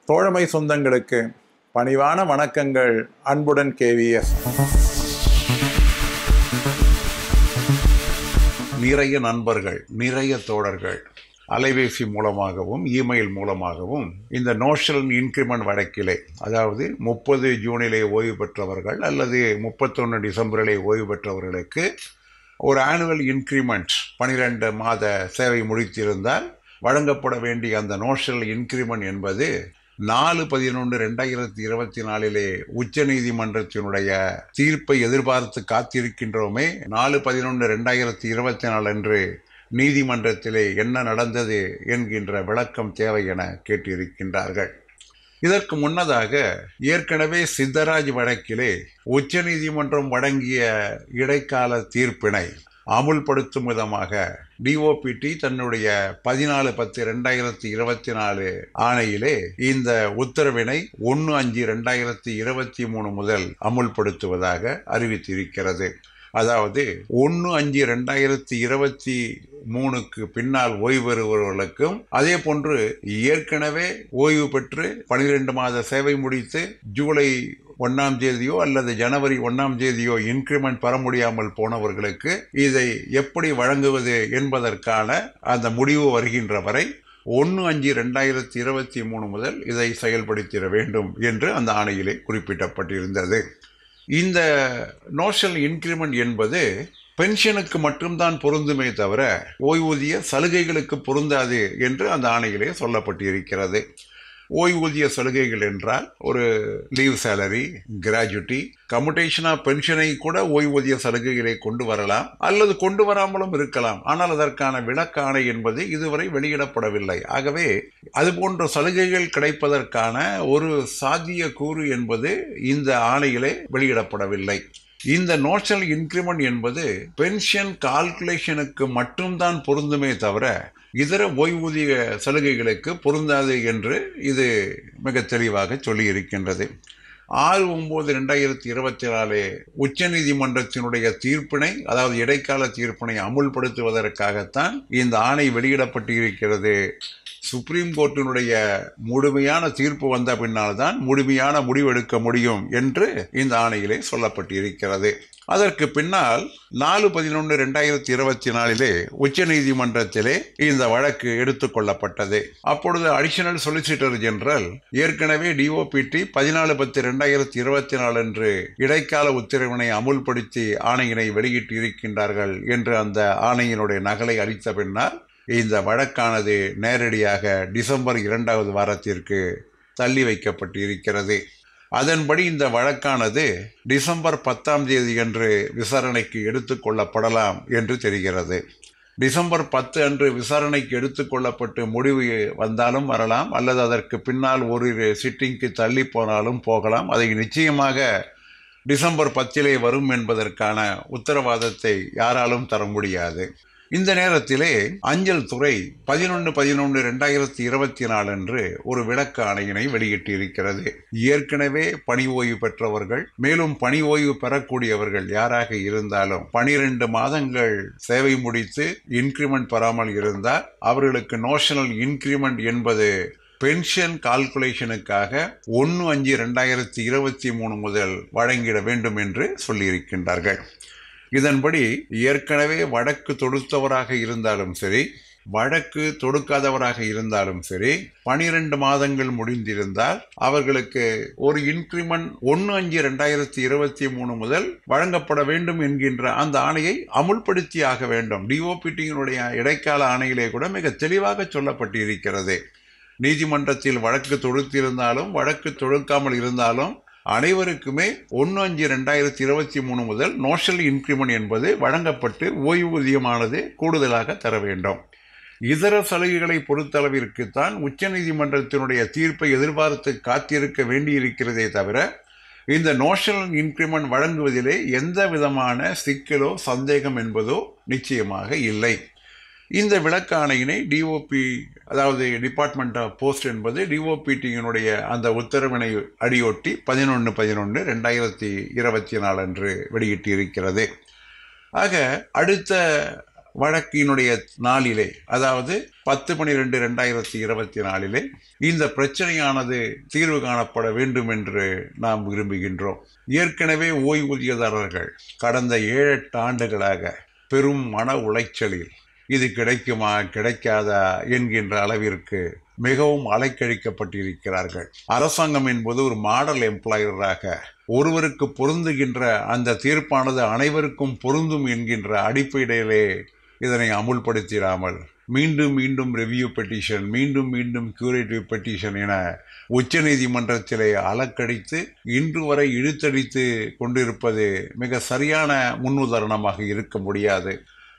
தோழமை சொந்தங்களுக்கு பணிவான வணக்கங்கள். அன்புடன் KVS. நிறைய நண்பர்கள், நிறைய தோழர்கள் அலைபேசி மூலமாகவும் இமெயில் மூலமாகவும் இந்த நோஷனல் இன்கிரிமெண்ட் வழக்கிலே, அதாவது 30 ஜூனிலே ஓய்வு பெற்றவர்கள் அல்லது 31 டிசம்பரிலே ஓய்வு பெற்றவர்களுக்கு ஒரு ஆனுவல் இன்கிரிமெண்ட் 12 மாத சேவை முடித்திருந்தால் வழங்கப்பட வேண்டிய அந்த நோஷனல் இன்கிரிமெண்ட் என்பது 4/11/2024 உச்ச நீதிமன்றத்தினுடைய தீர்ப்பை எதிர்பார்த்து காத்திருக்கின்றோமே. 4/11/2024 அன்று நீதிமன்றத்திலே என்ன நடந்தது என்கின்ற விளக்கம் தேவை என கேட்டிருக்கின்றார்கள். இதற்கு முன்னதாக ஏற்கனவே சித்தராஜ் வழக்கிலே உச்ச நீதிமன்றம் வழங்கிய இடைக்கால தீர்ப்பினை அமுல்படுத்தும் விதமாக DOPT தன்னுடைய 14/10/2024 ஆணையிலே இந்த உத்தரவினை 1/5/2023 முதல் அமுல்படுத்துவதாக அறிவித்திருக்கிறது. அதாவது 1/5/2023 பின்னால் ஓய்வு பெறுபவர்களுக்கும், அதே போன்று ஏற்கனவே ஓய்வு பெற்று 12 மாத சேவை முடித்து ஜூலை 1ஆம் தேதியோ அல்லது ஜனவரி 1ஆம் தேதியோ இன்கிரிமெண்ட் பெற முடியாமல் போனவர்களுக்கு இதை எப்படி வழங்குவது என்பதற்கான அந்த முடிவு வருகின்ற வரை 1/5/2023 முதல் இதை செயல்படுத்திட வேண்டும் என்று அந்த ஆணையிலே குறிப்பிடப்பட்டிருந்தது. இந்த நோஷனல் இன்கிரிமெண்ட் என்பது பென்ஷனுக்கு மட்டும்தான் பொருந்துமே தவிர ஓய்வூதிய சலுகைகளுக்கு பொருந்தாது என்று அந்த ஆணையிலே சொல்லப்பட்டிருக்கிறது. ஓய்வூதிய சலுகைகள் என்றால் ஒரு leave salary, gratuity, commutation of பென்ஷனை கூட ஓய்வூதிய சலுகைகளை கொண்டு வரலாம் அல்லது கொண்டு வராமலும் இருக்கலாம். ஆனால் அதற்கான விளக்காணை என்பது இதுவரை வெளியிடப்படவில்லை. ஆகவே அதுபோன்ற சலுகைகள் கிடைப்பதற்கான ஒரு சாத்திய கூறு என்பது இந்த ஆணையிலே வெளியிடப்படவில்லை. இந்த நோஷனல் இன்கிரிமெண்ட் என்பது பென்ஷன் கால்குலேஷனுக்கு மட்டும்தான் பொருந்துமே தவிர இதர ஓய்வூதிய சலுகைகளுக்கு பொருந்தாது என்று இது மிக தெளிவாக சொல்லி இருக்கின்றது. 6/9/2024 உச்ச நீதிமன்றத்தினுடைய தீர்ப்பினை, அதாவது இடைக்கால தீர்ப்பினை அமுல்படுத்துவதற்காகத்தான் இந்த ஆணை வெளியிடப்பட்டு இருக்கிறது. சுப்ரீம் கோர்ட்டினுடைய முழுமையான தீர்ப்பு வந்த பின்னால் தான் முழுமையான முடிவெடுக்க முடியும் என்று இந்த ஆணையிலே சொல்லப்பட்டிருக்கிறது. அதற்கு பின்னால் 4/11/2024 உச்ச நீதிமன்றத்திலே இந்த வழக்கு எடுத்துக்கொள்ளப்பட்டது. அப்பொழுது அடிஷனல் சொலிசிட்டர் ஜெனரல் ஏற்கனவே DOPT 14/10/2024 அன்று இடைக்கால உத்தரவினை அமுல்படுத்தி ஆணையினை வெளியிட்டு இருக்கின்றார்கள் என்று அந்த ஆணையினுடைய நகலை அளித்த பின்னால் இந்த வழக்கானது நேரடியாக டிசம்பர் 2வது வாரத்திற்கு தள்ளி வைக்கப்பட்டு இருக்கிறது. அதன்படி இந்த வழக்கானது டிசம்பர் 10ஆம் தேதி அன்று விசாரணைக்கு எடுத்துக்கொள்ளப்படலாம் என்று தெரிகிறது. டிசம்பர் 10 அன்று விசாரணைக்கு எடுத்துக்கொள்ளப்பட்டு முடிவு வந்தாலும் வரலாம், அல்லது அதற்கு பின்னால் ஒரு சிட்டிங்க்கு தள்ளி போனாலும் போகலாம். அதை நிச்சயமாக டிசம்பர் 10 வரும் என்பதற்கான உத்தரவாதத்தை யாராலும் தர முடியாது. இந்த நேரத்திலே அஞ்சல் துறை 11/11/2024 அன்று ஒரு விளக்க ஆணையினை வெளியிட்டு இருக்கிறது. ஏற்கனவே பணி ஓய்வு பெற்றவர்கள், மேலும் பணி ஓய்வு பெறக்கூடியவர்கள் யாராக இருந்தாலும் 12 மாதங்கள் சேவை முடித்து இன்கிரிமெண்ட் பெறாமல் இருந்தால் அவர்களுக்கு நோஷனல் இன்கிரிமெண்ட் என்பது பென்ஷன் கால்குலேஷனுக்காக 1/5/2023 முதல் வழங்கிட வேண்டும் என்று சொல்லியிருக்கின்றார்கள். இதன்படி ஏற்கனவே வழக்கு தொடுத்தவராக இருந்தாலும் சரி, வழக்கு தொடுக்காதவராக இருந்தாலும் சரி, 12 மாதங்கள் முடிந்திருந்தால் அவர்களுக்கு ஒரு இன்கிரிமெண்ட் 1/5/2023 முதல் வழங்கப்பட வேண்டும் என்கின்ற அந்த ஆணையை அமுல்படுத்தி ஆக வேண்டும். DOPT-யினுடைய இடைக்கால ஆணையிலே கூட மிக தெளிவாக சொல்லப்பட்டு இருக்கிறது. நீதிமன்றத்தில் வழக்கு தொடுத்திருந்தாலும் வழக்கு தொடுக்காமல் இருந்தாலும் அனைவருக்குமே 1/5/2023 முதல் நோஷனல் இன்கிரிமெண்ட் என்பது வழங்கப்பட்டு ஓய்வூதியமானது கூடுதலாக தர வேண்டும். இதர சலுகைகளை பொறுத்தளவிற்குத்தான் உச்ச நீதிமன்றத்தினுடைய தீர்ப்பை எதிர்பார்த்து காத்திருக்க வேண்டியிருக்கிறதே தவிர இந்த நோஷனல் இன்கிரிமெண்ட் வழங்குவதிலே எந்த விதமான சிக்கலோ சந்தேகம் என்பதோ நிச்சயமாக இல்லை. இந்த விளக்க ஆணையினை DOP, அதாவது டிபார்ட்மெண்ட் ஆஃப் போஸ்ட் என்பது DOPT-யினுடைய அந்த உத்தரவினை அடியொட்டி 11/11/2024 அன்று வெளியிட்டு இருக்கிறது. ஆக அடுத்த வழக்கினுடைய நாளிலே, அதாவது 10/12/2024 இந்த பிரச்சனையானது தீர்வு காணப்பட வேண்டும் என்று நாம் விரும்புகின்றோம். ஏற்கனவே ஓய்வூதியதாரர்கள் கடந்த 7-8 ஆண்டுகளாக பெரும் மன உளைச்சலில் இது கிடைக்குமா கிடைக்காதா என்கின்ற அளவிற்கு மிகவும் அலைக்கழிக்கப்பட்டிருக்கிறார்கள். அரசாங்கம் என்பது ஒரு மாடல் எம்ப்ளாயராக ஒருவருக்கு பொருந்துகின்ற அந்த தீர்ப்பானது அனைவருக்கும் பொருந்தும் என்கின்ற அடிப்படையிலே இதனை அமுல்படுத்திடாமல் மீண்டும் மீண்டும் ரிவ்யூ பெட்டிஷன், மீண்டும் மீண்டும் கியூரேட்டிவ் பெட்டிஷன் என உச்ச நீதிமன்றத்திலே அலக்கடித்து இன்று வரை இழுத்தடித்து கொண்டிருப்பது மிக சரியான முன்னுதாரணமாக இருக்க முடியாது.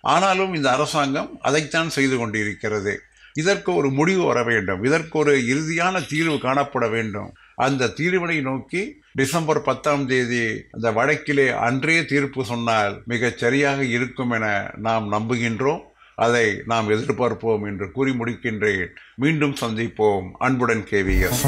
ஆனாலும் இந்த அரசாங்கம் அதைத்தான் செய்து கொண்டிருக்கிறது. இதற்கு ஒரு முடிவு வர வேண்டும், இதற்கு ஒரு இறுதியான தீர்வு காணப்பட வேண்டும். அந்த தீர்வினை நோக்கி டிசம்பர் 10 அந்த வழக்கிலே அன்றே தீர்ப்பு சொன்னால் மிகச் சரியாக இருக்கும் என நாம் நம்புகின்றோம். அதை நாம் எதிர்பார்ப்போம் என்று கூறி முடிக்கின்றேன். மீண்டும் சந்திப்போம். அன்புடன் KVS.